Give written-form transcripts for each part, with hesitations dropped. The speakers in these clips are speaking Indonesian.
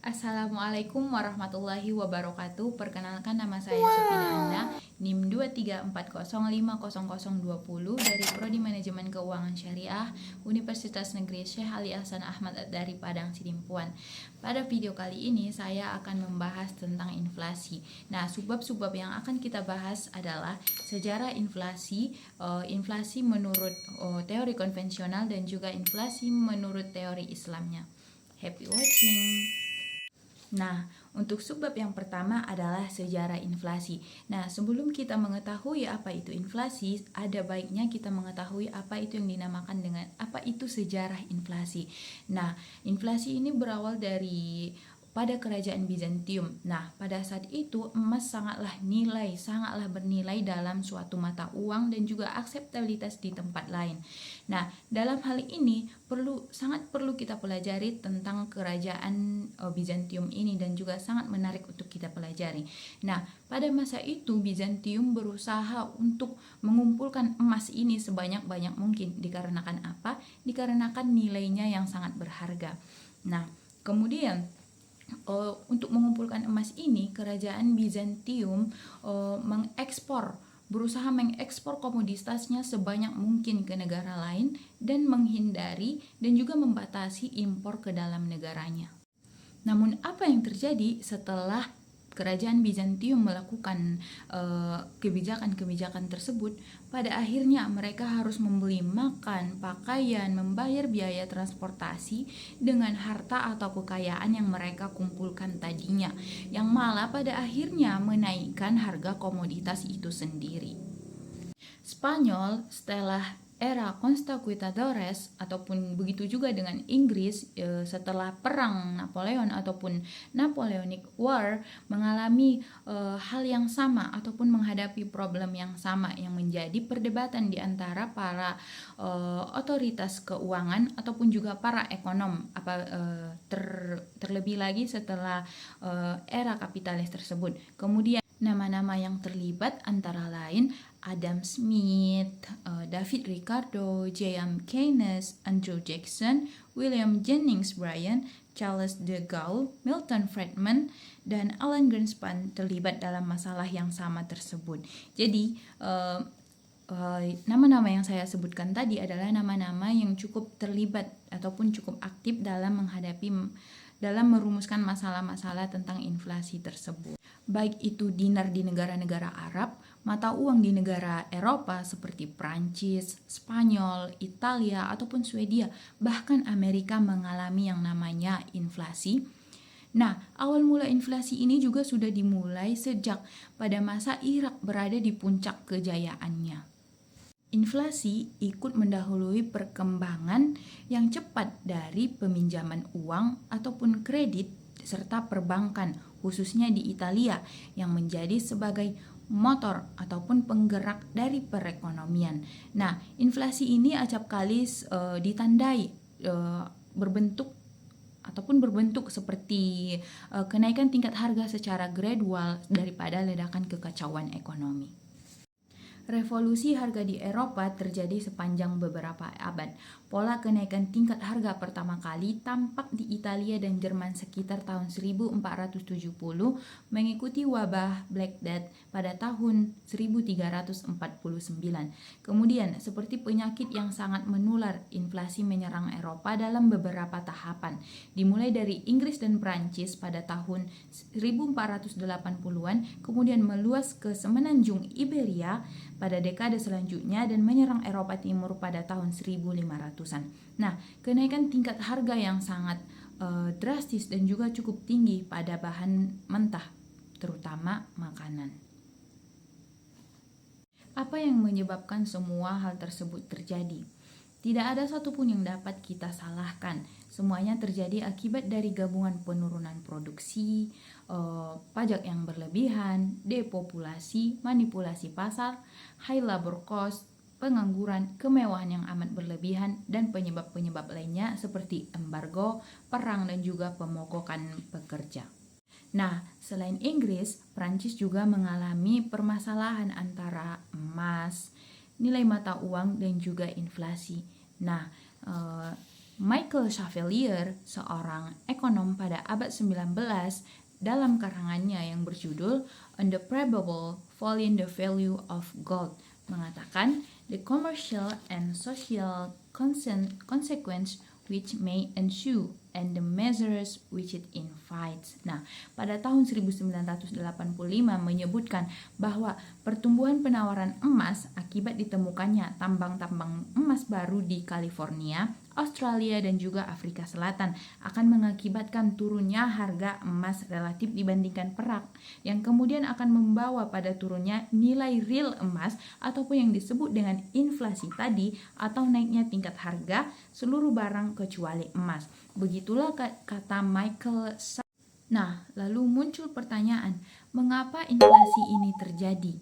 Assalamualaikum warahmatullahi wabarakatuh. Perkenalkan, nama saya Sufina Anna, NIM 234050020 dari Prodi Manajemen Keuangan Syariah, Universitas Negeri Syekh Ali Hasan Ahmad dari Padang Sidimpuan. Pada video kali ini saya akan membahas tentang inflasi. Nah, subbab-subbab yang akan kita bahas adalah sejarah inflasi, inflasi menurut teori konvensional, dan juga inflasi menurut teori Islamnya. Happy watching! Nah, untuk subbab yang pertama adalah sejarah inflasi. Nah, sebelum kita mengetahui apa itu inflasi, ada baiknya kita mengetahui apa itu yang dinamakan dengan apa itu sejarah inflasi. Nah, inflasi ini berawal dari pada kerajaan Bizantium. Nah, pada saat itu emas sangatlah bernilai dalam suatu mata uang dan juga akseptabilitas di tempat lain. Nah, dalam hal ini sangat perlu kita pelajari tentang kerajaan Bizantium ini dan juga sangat menarik untuk kita pelajari. Nah, pada masa itu Bizantium berusaha untuk mengumpulkan emas ini sebanyak-banyak mungkin. Dikarenakan apa? Dikarenakan nilainya yang sangat berharga. Nah, kemudian untuk mengumpulkan emas ini, kerajaan Bizantium berusaha mengekspor komoditasnya sebanyak mungkin ke negara lain dan menghindari dan juga membatasi impor ke dalam negaranya. Namun apa yang terjadi setelah kerajaan Bizantium melakukan kebijakan-kebijakan tersebut? Pada akhirnya mereka harus membeli makan, pakaian, membayar biaya transportasi dengan harta atau kekayaan yang mereka kumpulkan tadinya, yang malah pada akhirnya menaikkan harga komoditas itu sendiri. Spanyol setelah era Conquistadores ataupun begitu juga dengan Inggris setelah perang Napoleon ataupun Napoleonic War mengalami hal yang sama ataupun menghadapi problem yang sama yang menjadi perdebatan di antara para otoritas keuangan ataupun juga para ekonom terlebih lagi setelah era kapitalis tersebut. Kemudian nama-nama yang terlibat antara lain Adam Smith, David Ricardo, J.M. Keynes, Andrew Jackson, William Jennings Bryan, Charles de Gaulle, Milton Friedman, dan Alan Greenspan terlibat dalam masalah yang sama tersebut. Jadi, nama-nama yang saya sebutkan tadi adalah nama-nama yang cukup terlibat ataupun cukup aktif dalam merumuskan masalah-masalah tentang inflasi tersebut. Baik itu dinar di negara-negara Arab, mata uang di negara Eropa seperti Prancis, Spanyol, Italia, ataupun Swedia, bahkan Amerika mengalami yang namanya inflasi. Nah, awal mula inflasi ini juga sudah dimulai sejak pada masa Irak berada di puncak kejayaannya. Inflasi ikut mendahului perkembangan yang cepat dari peminjaman uang ataupun kredit serta perbankan, khususnya di Italia, yang menjadi sebagai motor ataupun penggerak dari perekonomian. Nah, inflasi ini acap kali ditandai berbentuk seperti kenaikan tingkat harga secara gradual daripada ledakan kekacauan ekonomi. Revolusi harga di Eropa terjadi sepanjang beberapa abad. Pola kenaikan tingkat harga pertama kali tampak di Italia dan Jerman sekitar tahun 1470 mengikuti wabah Black Death pada tahun 1349. Kemudian, seperti penyakit yang sangat menular, inflasi menyerang Eropa dalam beberapa tahapan. Dimulai dari Inggris dan Prancis pada tahun 1480-an, kemudian meluas ke semenanjung Iberia pada dekade selanjutnya dan menyerang Eropa Timur pada tahun 1500-an. Nah, kenaikan tingkat harga yang sangat drastis dan juga cukup tinggi pada bahan mentah, terutama makanan. Apa yang menyebabkan semua hal tersebut terjadi? Tidak ada satupun yang dapat kita salahkan. Semuanya terjadi akibat dari gabungan penurunan produksi, pajak yang berlebihan, depopulasi, manipulasi pasar, high labor cost, pengangguran, kemewahan yang amat berlebihan, dan penyebab-penyebab lainnya seperti embargo, perang, dan juga pemogokan pekerja. Nah, selain Inggris, Prancis juga mengalami permasalahan antara emas, nilai mata uang, dan juga inflasi. Nah, Michael Chevalier, seorang ekonom pada abad 19, dalam karangannya yang berjudul On the Probable Fall in the Value of Gold, mengatakan the commercial and social consequence which may ensue and the measures which it invites. Nah, pada tahun 1985 menyebutkan bahwa pertumbuhan penawaran emas akibat ditemukannya tambang-tambang emas baru di California, Australia, dan juga Afrika Selatan akan mengakibatkan turunnya harga emas relatif dibandingkan perak, yang kemudian akan membawa pada turunnya nilai real emas ataupun yang disebut dengan inflasi tadi, atau naiknya tingkat harga seluruh barang kecuali emas. Begitulah kata Michael. Nah, lalu muncul pertanyaan, mengapa inflasi ini terjadi?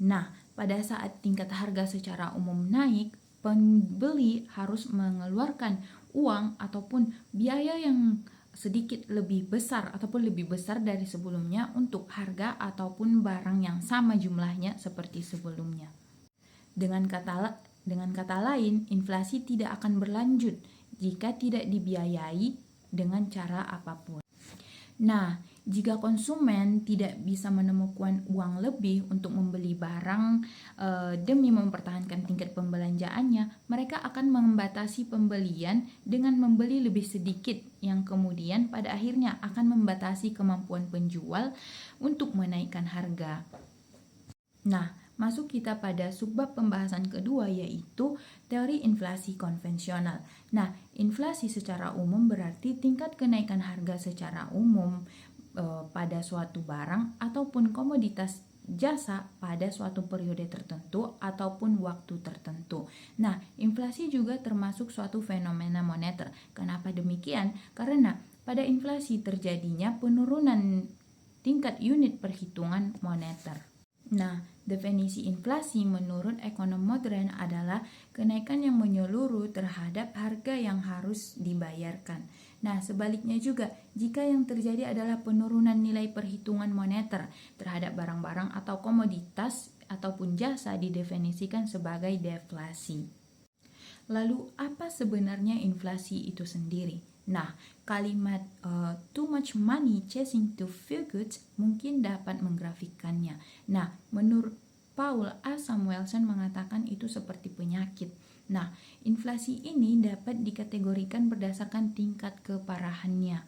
Nah, pada saat tingkat harga secara umum naik, pembeli harus mengeluarkan uang ataupun biaya yang sedikit lebih besar ataupun lebih besar dari sebelumnya untuk harga ataupun barang yang sama jumlahnya seperti sebelumnya. Dengan kata lain, inflasi tidak akan berlanjut jika tidak dibiayai dengan cara apapun. Nah, jika konsumen tidak bisa menemukan uang lebih untuk membeli barang demi mempertahankan tingkat pembelanjaannya, mereka akan membatasi pembelian dengan membeli lebih sedikit, yang kemudian pada akhirnya akan membatasi kemampuan penjual untuk menaikkan harga. Nah, masuk kita pada subbab pembahasan kedua, yaitu teori inflasi konvensional. Nah, inflasi secara umum berarti tingkat kenaikan harga secara umum pada suatu barang ataupun komoditas jasa pada suatu periode tertentu ataupun waktu tertentu. Nah, inflasi juga termasuk suatu fenomena moneter. Kenapa demikian? Karena pada inflasi terjadinya penurunan tingkat unit perhitungan moneter. Nah, definisi inflasi menurut ekonom modern adalah kenaikan yang menyeluruh terhadap harga yang harus dibayarkan. Nah, sebaliknya juga, jika yang terjadi adalah penurunan nilai perhitungan moneter terhadap barang-barang atau komoditas ataupun jasa, didefinisikan sebagai deflasi. Lalu, apa sebenarnya inflasi itu sendiri? Nah, kalimat too much money chasing too few goods mungkin dapat menggrafikkannya. Nah, menurut Paul A. Samuelson mengatakan itu seperti penyakit. Nah, inflasi ini dapat dikategorikan berdasarkan tingkat keparahannya.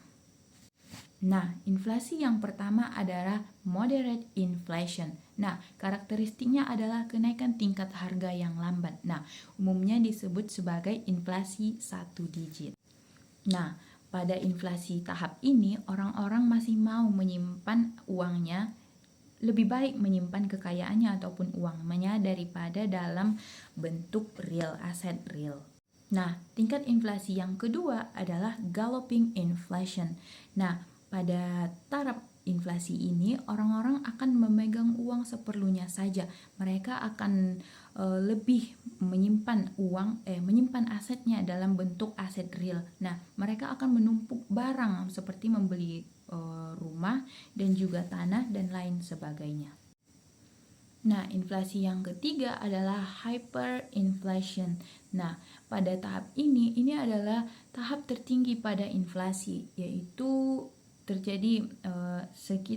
Nah, inflasi yang pertama adalah moderate inflation. Nah, karakteristiknya adalah kenaikan tingkat harga yang lambat. Nah, umumnya disebut sebagai inflasi satu digit. Nah, pada inflasi tahap ini, orang-orang masih mau menyimpan uangnya, lebih baik menyimpan kekayaannya ataupun uangnya daripada dalam bentuk real, aset real. Nah, tingkat inflasi yang kedua adalah galloping inflation. Nah, pada taraf inflasi ini, orang-orang akan memegang uang seperlunya saja. Mereka akan lebih menyimpan menyimpan asetnya dalam bentuk aset real. Nah, mereka akan menumpuk barang seperti membeli rumah dan juga tanah dan lain sebagainya. Nah, inflasi yang ketiga adalah hyperinflation. Nah, pada tahap ini adalah tahap tertinggi pada inflasi, yaitu terjadi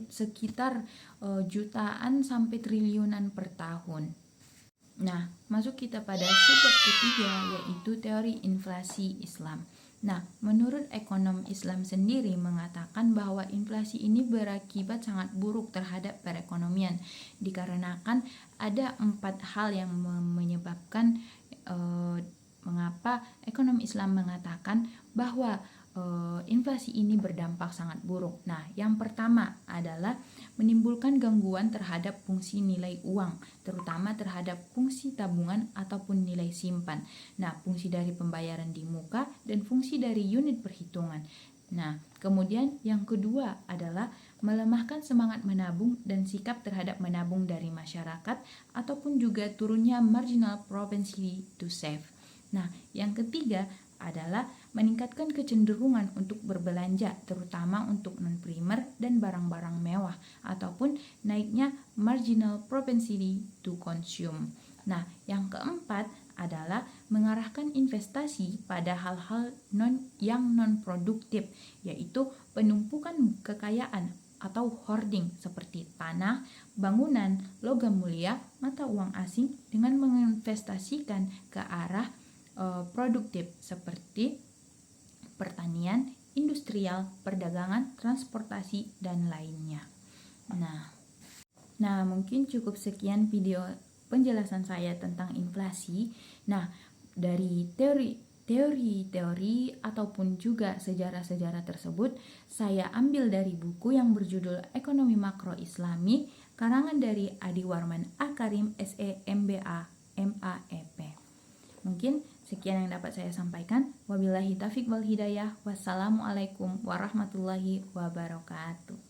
sekitar jutaan sampai triliunan per tahun. Nah, masuk kita pada subbab ketiga, yaitu teori inflasi Islam. Nah, menurut ekonom Islam sendiri mengatakan bahwa inflasi ini berakibat sangat buruk terhadap perekonomian, dikarenakan ada 4 hal yang menyebabkan mengapa ekonom Islam mengatakan bahwa inflasi ini berdampak sangat buruk. Nah, yang pertama adalah menimbulkan gangguan terhadap fungsi nilai uang, terutama terhadap fungsi tabungan ataupun nilai simpan. Nah, fungsi dari pembayaran di muka dan fungsi dari unit perhitungan. Nah, kemudian yang kedua adalah melemahkan semangat menabung dan sikap terhadap menabung dari masyarakat, ataupun juga turunnya marginal propensity to save. Nah, yang ketiga adalah meningkatkan kecenderungan untuk berbelanja, terutama untuk non-primer dan barang-barang mewah, ataupun naiknya marginal propensity to consume. Nah, yang keempat adalah mengarahkan investasi pada hal-hal yang non-produktif, yaitu penumpukan kekayaan atau hoarding seperti tanah, bangunan, logam mulia, mata uang asing dengan menginvestasikan ke arah produktif seperti pertanian, industrial, perdagangan, transportasi, dan lainnya. Nah, mungkin cukup sekian video penjelasan saya tentang inflasi. Nah, dari teori ataupun juga sejarah-sejarah tersebut saya ambil dari buku yang berjudul Ekonomi Makro Islami karangan dari Adi Warman Akarim SE MBA MAEP. Mungkin sekian yang dapat saya sampaikan. Wabillahi taufiq wal hidayah. Wassalamualaikum warahmatullahi wabarakatuh.